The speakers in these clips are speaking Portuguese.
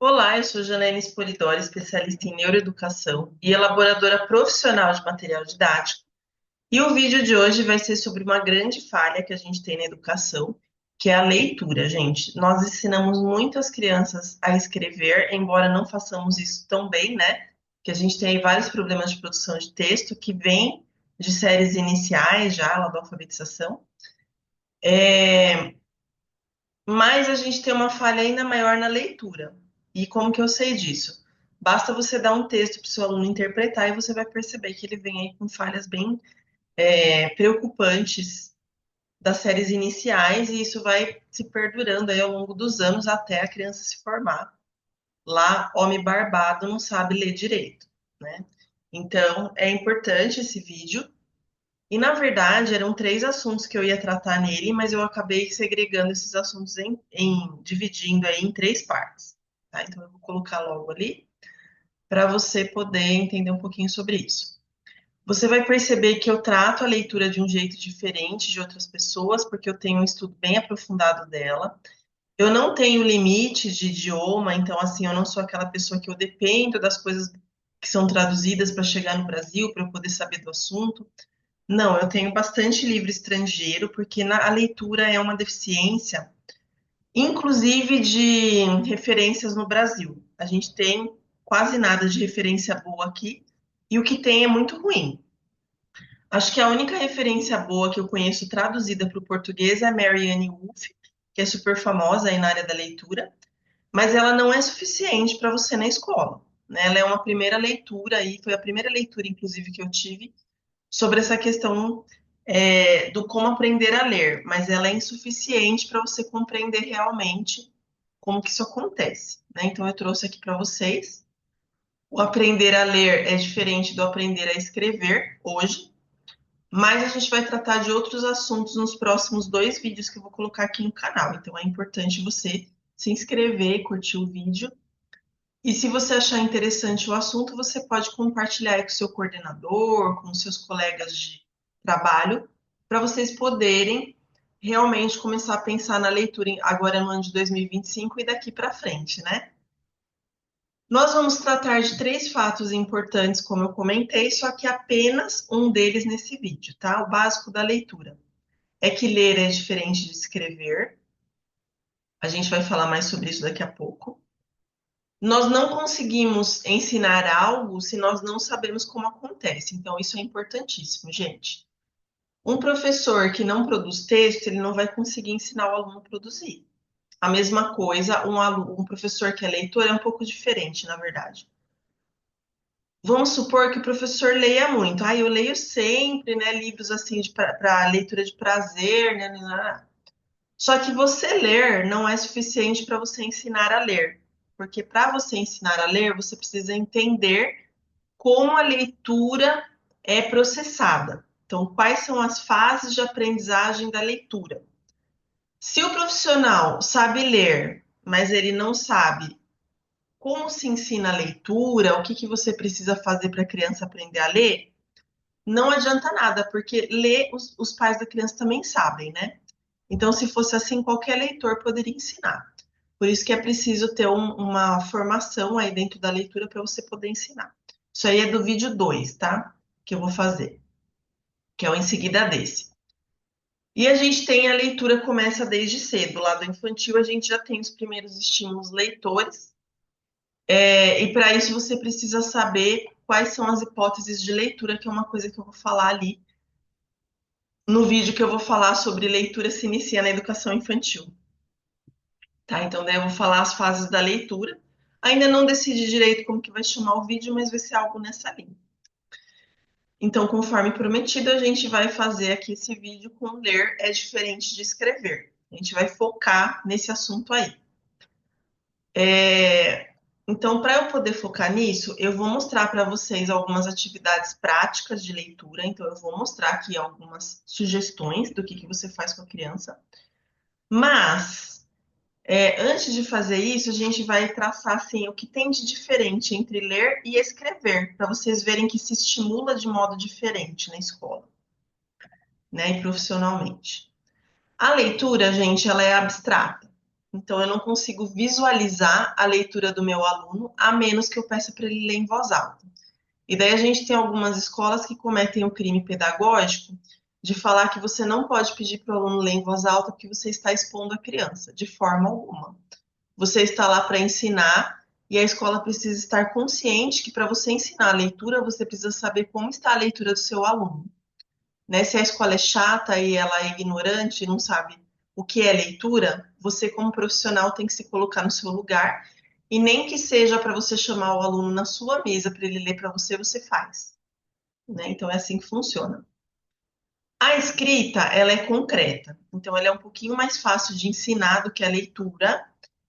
Olá, eu sou Janaína Spolidori, especialista em neuroeducação e elaboradora profissional de material didático. E o vídeo de hoje vai ser sobre uma grande falha que a gente tem na educação, que é a leitura, gente. Nós ensinamos muitas crianças a escrever, embora não façamos isso tão bem, né? Que a gente tem aí vários problemas de produção de texto que vêm de séries iniciais já, lá da alfabetização. Mas a gente tem uma falha ainda maior na leitura. E como que eu sei disso? Basta você dar um texto para o seu aluno interpretar e você vai perceber que ele vem aí com falhas bem preocupantes das séries iniciais e isso vai se perdurando aí ao longo dos anos até a criança se formar. Lá, homem barbado não sabe ler direito, né? Então, é importante esse vídeo. E, na verdade, eram três assuntos que eu ia tratar nele, mas eu acabei segregando esses assuntos dividindo aí em três partes, tá? Então, eu vou colocar logo ali para você poder entender um pouquinho sobre isso. Você vai perceber que eu trato a leitura de um jeito diferente de outras pessoas, porque eu tenho um estudo bem aprofundado dela. Eu não tenho limite de idioma, então, assim, eu não sou aquela pessoa que eu dependo das coisas que são traduzidas para chegar no Brasil, para eu poder saber do assunto. Não, eu tenho bastante livro estrangeiro, porque a leitura é uma deficiência, inclusive de referências no Brasil. A gente tem quase nada de referência boa aqui, e o que tem é muito ruim. Acho que a única referência boa que eu conheço traduzida para o português é Marianne Wolf, que é super famosa aí na área da leitura, mas ela não é suficiente para você na escola, né? Ela é uma primeira leitura aí, foi a primeira leitura, inclusive, que eu tive sobre essa questão do como aprender a ler, mas ela é insuficiente para você compreender realmente como que isso acontece, né? Então eu trouxe aqui para vocês. O aprender a ler é diferente do aprender a escrever hoje, mas a gente vai tratar de outros assuntos nos próximos dois vídeos que eu vou colocar aqui no canal. Então é importante você se inscrever, curtir o vídeo. E se você achar interessante o assunto, você pode compartilhar aí com o seu coordenador, com os seus colegas de trabalho, para vocês poderem realmente começar a pensar na leitura agora no ano de 2025 e daqui para frente, né? Nós vamos tratar de três fatos importantes, como eu comentei, só que apenas um deles nesse vídeo, tá? O básico da leitura é que ler é diferente de escrever. A gente vai falar mais sobre isso daqui a pouco. Nós não conseguimos ensinar algo se nós não sabemos como acontece. Então, isso é importantíssimo, gente. Um professor que não produz texto, ele não vai conseguir ensinar o aluno a produzir. A mesma coisa, um professor que é leitor é um pouco diferente, na verdade. Vamos supor que o professor leia muito. Ah, eu leio sempre, né, livros assim para leitura de prazer, né. Só que você ler não é suficiente para você ensinar a ler, porque para você ensinar a ler, você precisa entender como a leitura é processada. Então, quais são as fases de aprendizagem da leitura? Se o profissional sabe ler, mas ele não sabe como se ensina a leitura, o que que você precisa fazer para a criança aprender a ler, não adianta nada, porque ler os pais da criança também sabem, né? Então, se fosse assim, qualquer leitor poderia ensinar. Por isso que é preciso ter uma formação aí dentro da leitura para você poder ensinar. Isso aí é do vídeo 2, tá? Que eu vou fazer, que é o em seguida desse. E a gente tem a leitura começa desde cedo. Lá do infantil a gente já tem os primeiros estímulos leitores. E para isso você precisa saber quais são as hipóteses de leitura, que é uma coisa que eu vou falar ali no vídeo que eu vou falar sobre leitura se inicia na educação infantil. Tá? Então, daí eu vou falar as fases da leitura. Ainda não decidi direito como que vai chamar o vídeo, mas vai ser algo nessa linha. Então, conforme prometido, a gente vai fazer aqui esse vídeo com ler é diferente de escrever. A gente vai focar nesse assunto aí. Então, para eu poder focar nisso, eu vou mostrar para vocês algumas atividades práticas de leitura. Então, eu vou mostrar aqui algumas sugestões do que você faz com a criança. Mas antes de fazer isso, a gente vai traçar assim o que tem de diferente entre ler e escrever, para vocês verem que se estimula de modo diferente na escola, né, e profissionalmente. A leitura, gente, ela é abstrata. Então, eu não consigo visualizar a leitura do meu aluno, a menos que eu peça para ele ler em voz alta. E daí a gente tem algumas escolas que cometem o crime pedagógico de falar que você não pode pedir para o aluno ler em voz alta porque você está expondo a criança, de forma alguma. Você está lá para ensinar e a escola precisa estar consciente que para você ensinar a leitura, você precisa saber como está a leitura do seu aluno. Né? Se a escola é chata e ela é ignorante, não sabe o que é leitura, você, como profissional, tem que se colocar no seu lugar e nem que seja para você chamar o aluno na sua mesa para ele ler para você, você faz. Né? Então é assim que funciona. A escrita, ela é concreta, então ela é um pouquinho mais fácil de ensinar do que a leitura,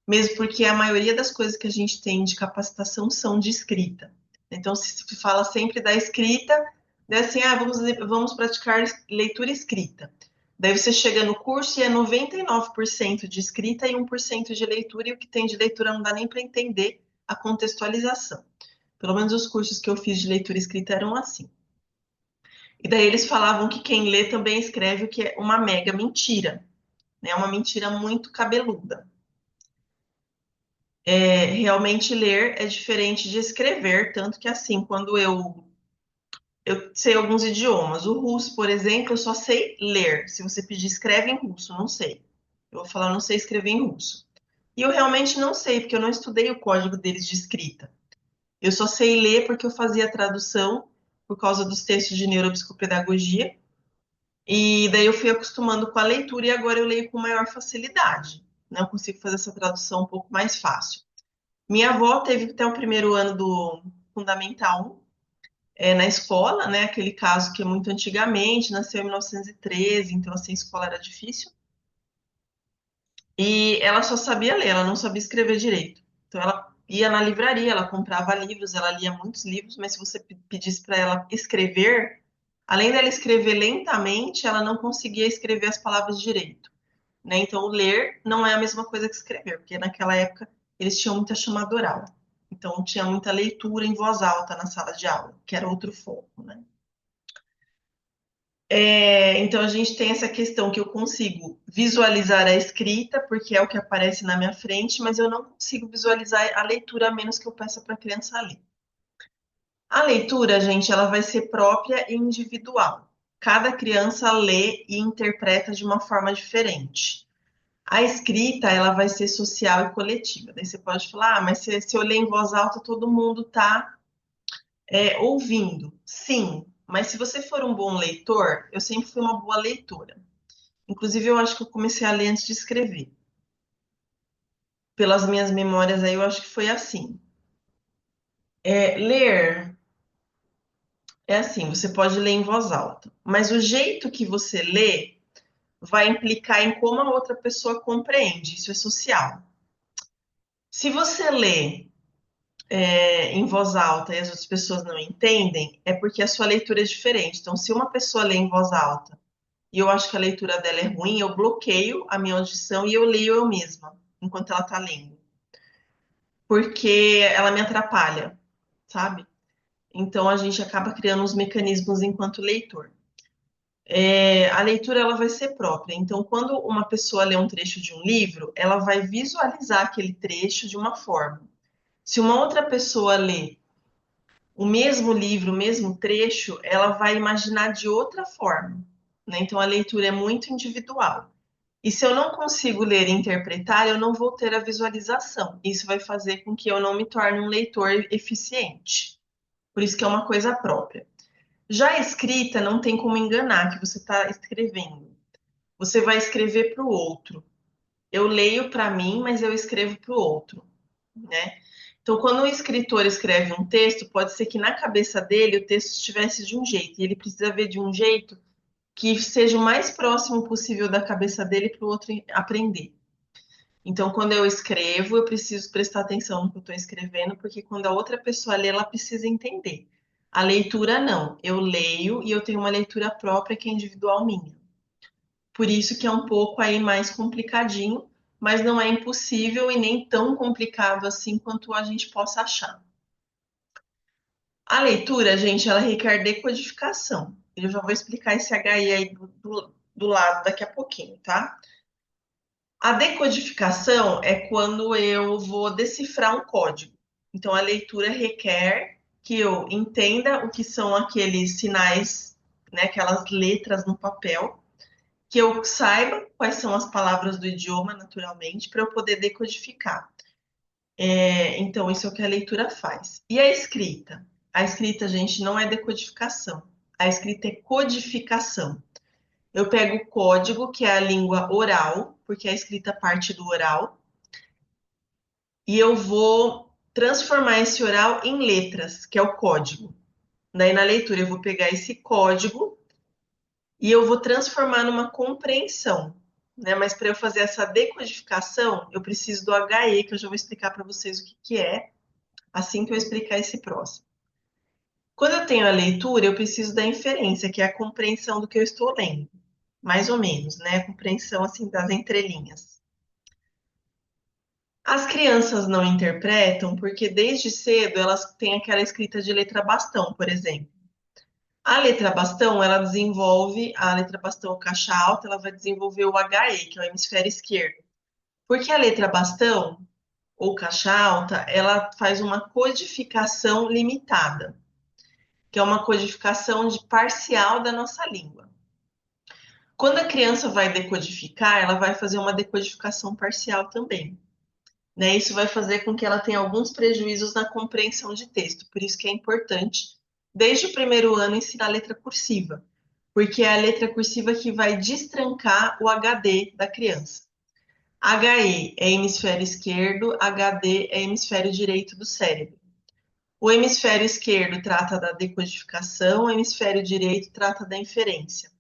mesmo porque a maioria das coisas que a gente tem de capacitação são de escrita. Então se fala sempre da escrita, né, assim, vamos praticar leitura escrita. Daí você chega no curso e é 99% de escrita e 1% de leitura, e o que tem de leitura não dá nem para entender a contextualização. Pelo menos os cursos que eu fiz de leitura escrita eram assim. E daí eles falavam que quem lê também escreve, o que é uma mega mentira, né? Uma mentira muito cabeluda. Realmente ler é diferente de escrever, tanto que assim, quando eu sei alguns idiomas, o russo, por exemplo, eu só sei ler. Se você pedir escreve em russo, não sei. Eu vou falar, não sei escrever em russo. E eu realmente não sei, porque eu não estudei o código deles de escrita. Eu só sei ler porque eu fazia tradução por causa dos textos de neuropsicopedagogia. E daí eu fui acostumando com a leitura e agora eu leio com maior facilidade. Né? Eu consigo fazer essa tradução um pouco mais fácil. Minha avó teve até o primeiro ano do Fundamental 1 na escola, né? Aquele caso que é muito antigamente, nasceu em 1913, então assim, a escola era difícil. E ela só sabia ler, ela não sabia escrever direito. Então ela ia na livraria, ela comprava livros, ela lia muitos livros, mas se você pedisse para ela escrever, além dela escrever lentamente, ela não conseguia escrever as palavras direito. Né? Então, ler não é a mesma coisa que escrever, porque naquela época eles tinham muita chamada oral. Então, tinha muita leitura em voz alta na sala de aula, que era outro foco, né? Então, a gente tem essa questão que eu consigo visualizar a escrita, porque é o que aparece na minha frente, mas eu não consigo visualizar a leitura, a menos que eu peça para a criança ler. A leitura, gente, ela vai ser própria e individual. Cada criança lê e interpreta de uma forma diferente. A escrita, ela vai ser social e coletiva. Daí você pode falar, mas se eu ler em voz alta, todo mundo está ouvindo. Sim, mas se você for um bom leitor, eu sempre fui uma boa leitora. Inclusive, eu acho que eu comecei a ler antes de escrever. Pelas minhas memórias aí, eu acho que foi assim. Ler é assim, você pode ler em voz alta, mas o jeito que você lê vai implicar em como a outra pessoa compreende. Isso é social. Se você lê em voz alta e as outras pessoas não entendem, é porque a sua leitura é diferente. Então, se uma pessoa lê em voz alta e eu acho que a leitura dela é ruim, eu bloqueio a minha audição e eu leio eu mesma, enquanto ela está lendo. Porque ela me atrapalha, sabe? Então, a gente acaba criando uns mecanismos enquanto leitor. A leitura ela vai ser própria. Então, quando uma pessoa lê um trecho de um livro, ela vai visualizar aquele trecho de uma forma. Se uma outra pessoa lê o mesmo livro, o mesmo trecho, ela vai imaginar de outra forma. Né? Então a leitura é muito individual. E se eu não consigo ler e interpretar, eu não vou ter a visualização. Isso vai fazer com que eu não me torne um leitor eficiente. Por isso que é uma coisa própria. Já a escrita não tem como enganar que você está escrevendo. Você vai escrever para o outro. Eu leio para mim, mas eu escrevo para o outro, né? Então, quando o escritor escreve um texto, pode ser que na cabeça dele o texto estivesse de um jeito, e ele precisa ver de um jeito que seja o mais próximo possível da cabeça dele para o outro aprender. Então, quando eu escrevo, eu preciso prestar atenção no que eu estou escrevendo, porque quando a outra pessoa lê, ela precisa entender. A leitura, não. Eu leio e eu tenho uma leitura própria que é individual minha. Por isso que é um pouco aí mais complicadinho, mas não é impossível e nem tão complicado assim quanto a gente possa achar. A leitura, gente, ela requer decodificação. Eu já vou explicar esse HI aí do lado daqui a pouquinho, tá? A decodificação é quando eu vou decifrar um código. Então, a leitura requer que eu entenda o que são aqueles sinais, né, aquelas letras no papel, que eu saiba quais são as palavras do idioma, naturalmente, para eu poder decodificar. Então, isso é o que a leitura faz. E a escrita? A escrita, gente, não é decodificação. A escrita é codificação. Eu pego o código, que é a língua oral, porque a escrita parte do oral, e eu vou transformar esse oral em letras, que é o código. Daí na leitura eu vou pegar esse código e eu vou transformar numa compreensão, né? Mas para eu fazer essa decodificação, eu preciso do HE, que eu já vou explicar para vocês o que que é, assim que eu explicar esse próximo. Quando eu tenho a leitura, eu preciso da inferência, que é a compreensão do que eu estou lendo, mais ou menos, né? A compreensão assim das entrelinhas. As crianças não interpretam porque desde cedo elas têm aquela escrita de letra bastão, por exemplo. A letra bastão, ela desenvolve, a letra bastão caixa alta, ela vai desenvolver o HE, que é o hemisfério esquerdo. Porque a letra bastão, ou caixa alta, ela faz uma codificação limitada, que é uma codificação de parcial da nossa língua. Quando a criança vai decodificar, ela vai fazer uma decodificação parcial também. Né? Isso vai fazer com que ela tenha alguns prejuízos na compreensão de texto. Por isso que é importante, desde o primeiro ano, ensinar a letra cursiva, porque é a letra cursiva que vai destrancar o HD da criança. HE é hemisfério esquerdo, HD é hemisfério direito do cérebro. O hemisfério esquerdo trata da decodificação, o hemisfério direito trata da inferência.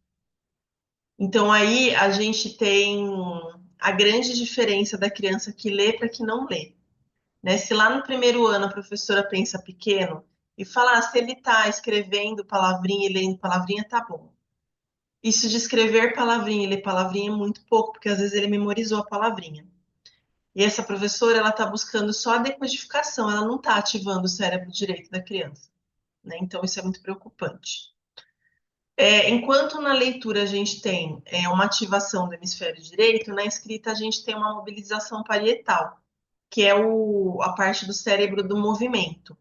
Então aí a gente tem a grande diferença da criança que lê para que não lê. Né? Se lá no primeiro ano a professora pensa pequeno e fala, se ele está escrevendo palavrinha e lendo palavrinha, tá bom. Isso de escrever palavrinha e ler palavrinha é muito pouco, porque às vezes ele memorizou a palavrinha. E essa professora, ela está buscando só a decodificação, ela não está ativando o cérebro direito da criança. Né? Então, isso é muito preocupante. Enquanto na leitura a gente tem uma ativação do hemisfério direito, na escrita a gente tem uma mobilização parietal, que é a parte do cérebro do movimento.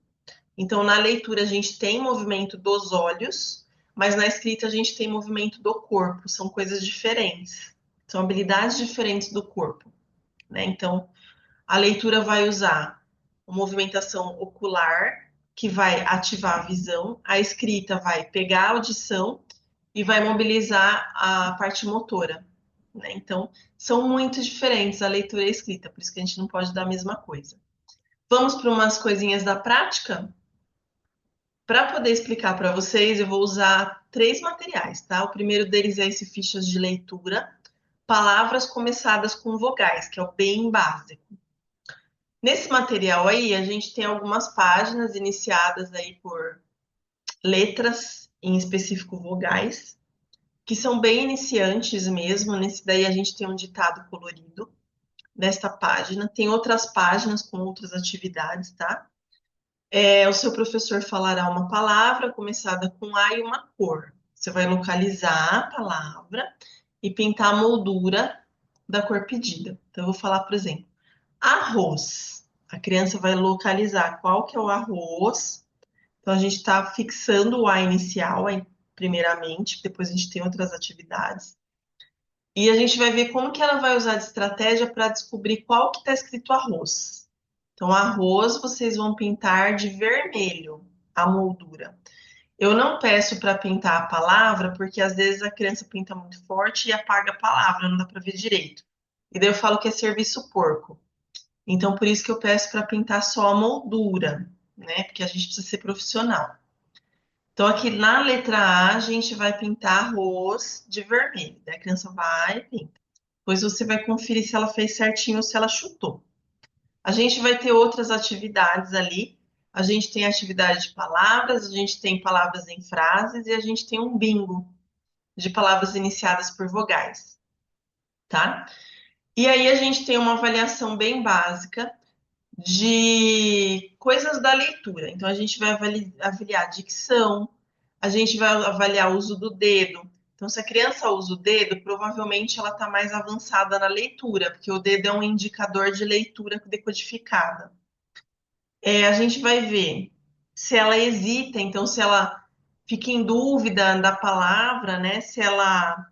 Então, na leitura, a gente tem movimento dos olhos, mas na escrita, a gente tem movimento do corpo. São coisas diferentes. São habilidades diferentes do corpo. Né? Então, a leitura vai usar a movimentação ocular, que vai ativar a visão. A escrita vai pegar a audição e vai mobilizar a parte motora. Né? Então, são muito diferentes a leitura e a escrita, por isso que a gente não pode dar a mesma coisa. Vamos para umas coisinhas da prática? Para poder explicar para vocês, eu vou usar três materiais, tá? O primeiro deles é esse fichas de leitura, palavras começadas com vogais, que é o bem básico. Nesse material aí, a gente tem algumas páginas iniciadas aí por letras, em específico vogais, que são bem iniciantes mesmo. Nesse daí a gente tem um ditado colorido nesta página. Tem outras páginas com outras atividades, tá? O seu professor falará uma palavra começada com A e uma cor. Você vai localizar a palavra e pintar a moldura da cor pedida. Então, eu vou falar, por exemplo, arroz. A criança vai localizar qual que é o arroz. Então, a gente está fixando o A inicial, aí, primeiramente, depois a gente tem outras atividades. E a gente vai ver como que ela vai usar de estratégia para descobrir qual que está escrito arroz. Então, arroz vocês vão pintar de vermelho a moldura. Eu não peço para pintar a palavra, porque às vezes a criança pinta muito forte e apaga a palavra, não dá para ver direito. E daí eu falo que é serviço porco. Então, por isso que eu peço para pintar só a moldura, né? Porque a gente precisa ser profissional. Então, aqui na letra A, a gente vai pintar arroz de vermelho. Daí a criança vai e pinta. Depois você vai conferir se ela fez certinho ou se ela chutou. A gente vai ter outras atividades ali. A gente tem atividade de palavras, a gente tem palavras em frases e a gente tem um bingo de palavras iniciadas por vogais, tá? E aí a gente tem uma avaliação bem básica de coisas da leitura. Então a gente vai avaliar dicção, a gente vai avaliar o uso do dedo. Então, se a criança usa o dedo, provavelmente ela está mais avançada na leitura, porque o dedo é um indicador de leitura decodificada. A gente vai ver se ela hesita, então se ela fica em dúvida da palavra, né? Se ela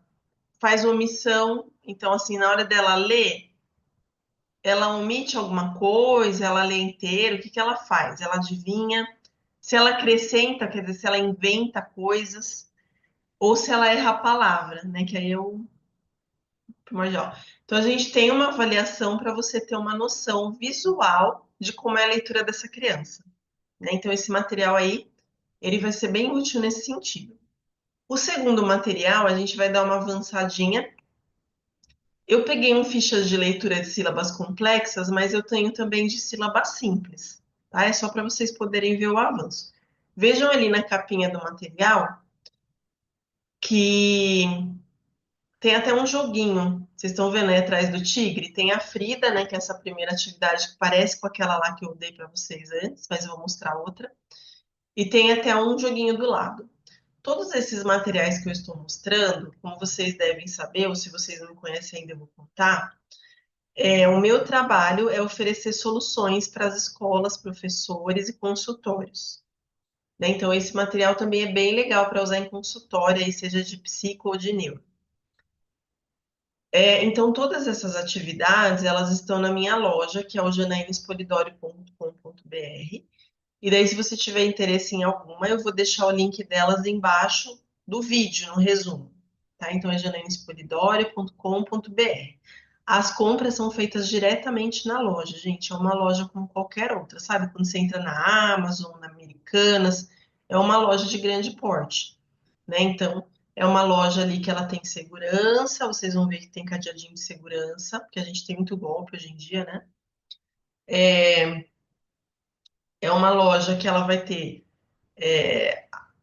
faz omissão, então assim, na hora dela ler, ela omite alguma coisa, ela lê inteiro, o que que ela faz? Ela adivinha, se ela acrescenta, quer dizer, se ela inventa coisas, ou se ela erra a palavra, né? Que aí é o primordial. Então a gente tem uma avaliação para você ter uma noção visual de como é a leitura dessa criança, né? Então esse material aí, ele vai ser bem útil nesse sentido. O segundo material, a gente vai dar uma avançadinha. Eu peguei um fichas de leitura de sílabas complexas, mas eu tenho também de sílabas simples, tá? É só para vocês poderem ver o avanço. Vejam ali na capinha do material que tem até um joguinho. Vocês estão vendo aí atrás do tigre? Tem a Frida, né? Que é essa primeira atividade que parece com aquela lá que eu dei para vocês antes, mas eu vou mostrar outra. E tem até um joguinho do lado. Todos esses materiais que eu estou mostrando, como vocês devem saber, ou se vocês não me conhecem ainda, eu vou contar. O meu trabalho é oferecer soluções para as escolas, professores e consultórios, né? Então, esse material também é bem legal para usar em consultório, aí seja de psico ou de neuro. Então, todas essas atividades, elas estão na minha loja, que é o janainespolidori.com.br. E daí, se você tiver interesse em alguma, eu vou deixar o link delas embaixo do vídeo, no resumo. Tá? Então, é janainespolidori.com.br. As compras são feitas diretamente na loja, gente. É uma loja como qualquer outra, sabe? Quando você entra na Amazon, na Americanas, é uma loja de grande porte, né? Então, é uma loja ali que ela tem segurança. Vocês vão ver que tem cadeadinho de segurança, porque a gente tem muito golpe hoje em dia, né? É uma loja que ela vai ter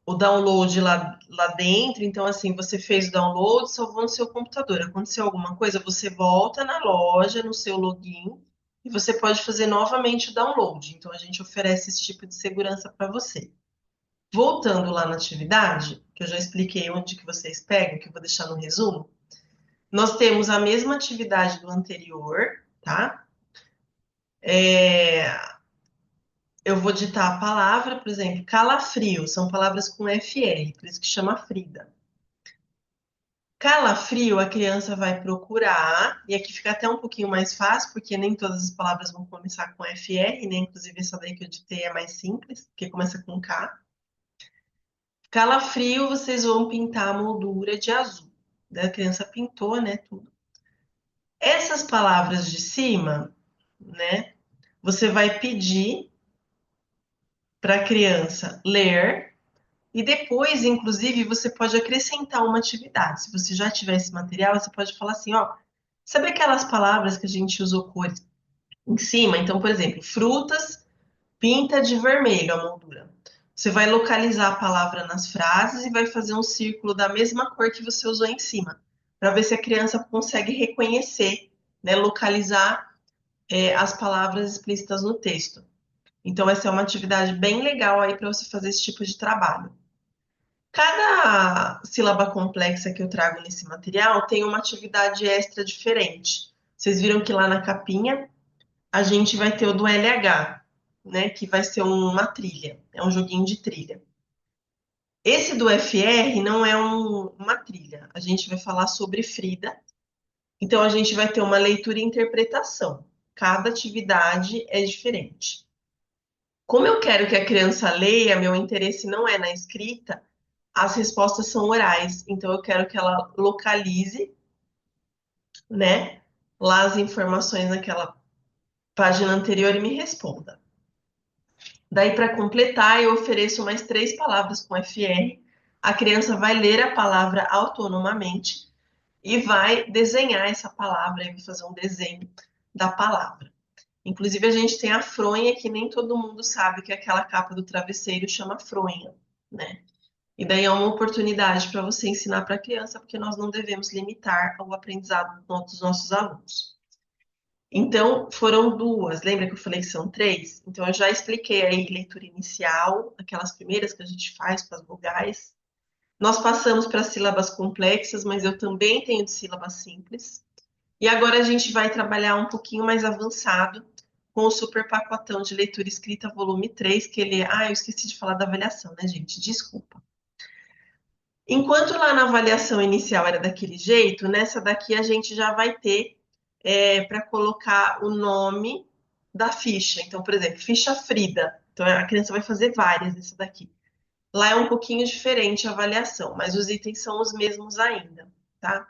o download lá dentro. Então, assim, você fez o download, salvou no seu computador. Aconteceu alguma coisa, você volta na loja, no seu login, e você pode fazer novamente o download. Então, a gente oferece esse tipo de segurança para você. Voltando lá na atividade, que eu já expliquei onde que vocês pegam, que eu vou deixar no resumo, nós temos a mesma atividade do anterior, tá? Eu vou ditar a palavra, por exemplo, calafrio, são palavras com FR, por isso que chama Frida. Calafrio, a criança vai procurar, e aqui fica até um pouquinho mais fácil, porque nem todas as palavras vão começar com FR, né? Inclusive essa daí que eu ditei é mais simples, porque começa com K. Calafrio, vocês vão pintar a moldura de azul. Daí a criança pintou, né? Tudo. Essas palavras de cima, né? Você vai pedir para a criança ler. E depois, inclusive, você pode acrescentar uma atividade. Se você já tiver esse material, você pode falar assim, ó, sabe aquelas palavras que a gente usou cores em cima? Então, por exemplo, frutas pinta de vermelho a moldura. Você vai localizar a palavra nas frases e vai fazer um círculo da mesma cor que você usou em cima, para ver se a criança consegue reconhecer, né, localizar as palavras explícitas no texto. Então, essa é uma atividade bem legal aí para você fazer esse tipo de trabalho. Cada sílaba complexa que eu trago nesse material tem uma atividade extra diferente. Vocês viram que lá na capinha a gente vai ter o do LH, né? Que vai ser uma trilha, é um joguinho de trilha. Esse do FR não é uma trilha. A gente vai falar sobre Frida. Então a gente vai ter uma leitura e interpretação. Cada atividade é diferente. Como eu quero que a criança leia, meu interesse não é na escrita, as respostas são orais. Então eu quero que ela localize, né, lá as informações naquela página anterior e me responda. Daí, para completar, eu ofereço mais 3 palavras com FR. A criança vai ler a palavra autonomamente e vai desenhar essa palavra, e vai fazer um desenho da palavra. Inclusive, a gente tem a fronha, que nem todo mundo sabe que aquela capa do travesseiro chama fronha, né? E daí é uma oportunidade para você ensinar para a criança, porque nós não devemos limitar o aprendizado dos nossos alunos. Então, foram duas. Lembra que eu falei que são 3? Então, eu já expliquei aí leitura inicial, aquelas primeiras que a gente faz com as vogais. Nós passamos para sílabas complexas, mas eu também tenho de sílabas simples. E agora a gente vai trabalhar um pouquinho mais avançado com o super pacotão de leitura escrita volume 3, que ele é... Ah, eu esqueci de falar da avaliação, né, gente? Desculpa. Enquanto lá na avaliação inicial era daquele jeito, nessa daqui a gente já vai ter para colocar o nome da ficha. Então, por exemplo, ficha Frida. Então, a criança vai fazer várias nessa daqui. Lá é um pouquinho diferente a avaliação, mas os itens são os mesmos ainda, tá?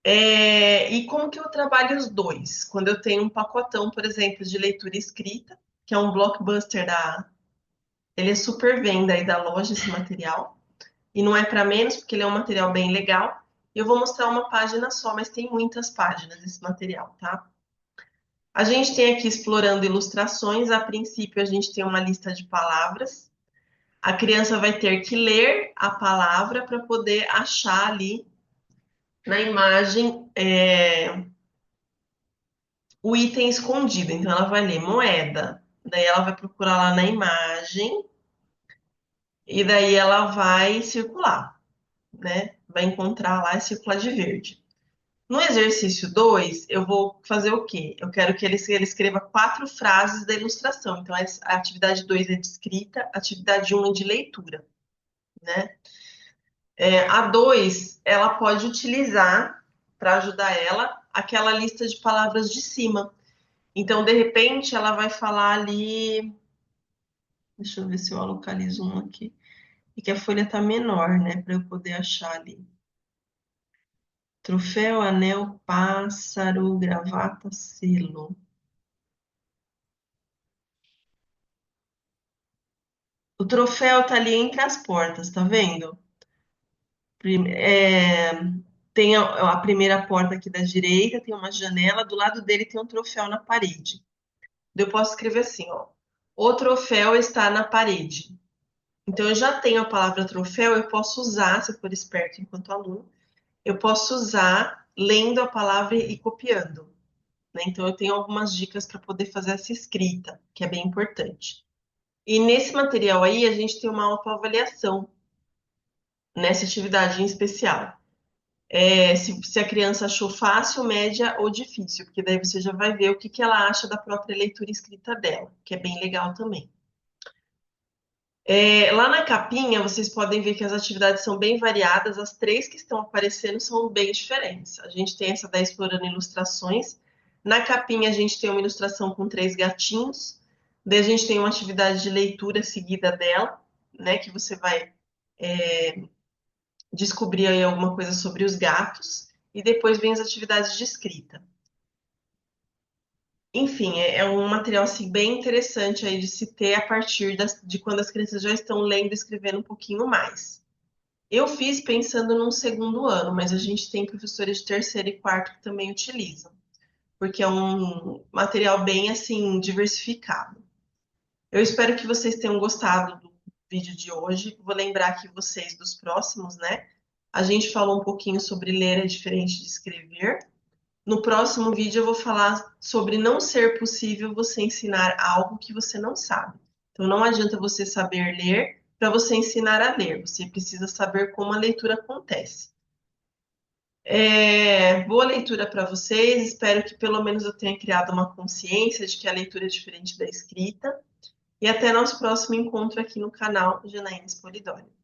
E como que eu trabalho os dois? Quando eu tenho um pacotão, por exemplo, de leitura escrita, que é um blockbuster Ele é super venda aí da loja, esse material. E não é para menos, porque ele é um material bem legal. Eu vou mostrar uma página só, mas tem muitas páginas esse material, tá? A gente tem aqui explorando ilustrações. A princípio, a gente tem uma lista de palavras. A criança vai ter que ler a palavra para poder achar ali na imagem o item escondido. Então, ela vai ler moeda, daí ela vai procurar lá na imagem e daí ela vai circular, né? Vai encontrar lá e circular de verde. No exercício 2, eu vou fazer o quê? Eu quero que ele escreva 4 frases da ilustração. Então, a atividade 2 é de escrita, a atividade 1 é de leitura, né? A 2, ela pode utilizar, para ajudar ela, aquela lista de palavras de cima. Então, de repente, ela vai falar ali. Deixa eu ver se eu localizo um aqui. E que a folha tá menor, né? Para eu poder achar ali. Troféu, anel, pássaro, gravata, selo. O troféu tá ali entre as portas, tá vendo? Tem a primeira porta aqui da direita, tem uma janela, do lado dele tem um troféu na parede. Eu posso escrever assim, ó. O troféu está na parede. Então, eu já tenho a palavra troféu, eu posso usar, se eu for esperto enquanto aluno, eu posso usar lendo a palavra e copiando, né? Então, eu tenho algumas dicas para poder fazer essa escrita, que é bem importante. E nesse material aí, a gente tem uma autoavaliação, nessa atividade em especial. Se a criança achou fácil, média ou difícil, porque daí você já vai ver o que ela acha da própria leitura escrita dela, que é bem legal também. Lá na capinha, vocês podem ver que as atividades são bem variadas, as 3 que estão aparecendo são bem diferentes. A gente tem essa da Explorando Ilustrações. Na capinha, a gente tem uma ilustração com 3 gatinhos. Daí a gente tem uma atividade de leitura seguida dela, né, que você vai descobrir aí alguma coisa sobre os gatos. E depois vem as atividades de escrita. Enfim, é um material assim, bem interessante aí de se ter a partir de quando as crianças já estão lendo e escrevendo um pouquinho mais. Eu fiz pensando num segundo ano, mas a gente tem professores de terceiro e quarto que também utilizam, porque é um material bem assim diversificado. Eu espero que vocês tenham gostado do vídeo de hoje. Vou lembrar aqui vocês dos próximos, né? A gente falou um pouquinho sobre ler é diferente de escrever. No próximo vídeo eu vou falar sobre não ser possível você ensinar algo que você não sabe. Então não adianta você saber ler para você ensinar a ler. Você precisa saber como a leitura acontece. Boa leitura para vocês. Espero que pelo menos eu tenha criado uma consciência de que a leitura é diferente da escrita. E até nosso próximo encontro aqui no canal Janaína Polidori.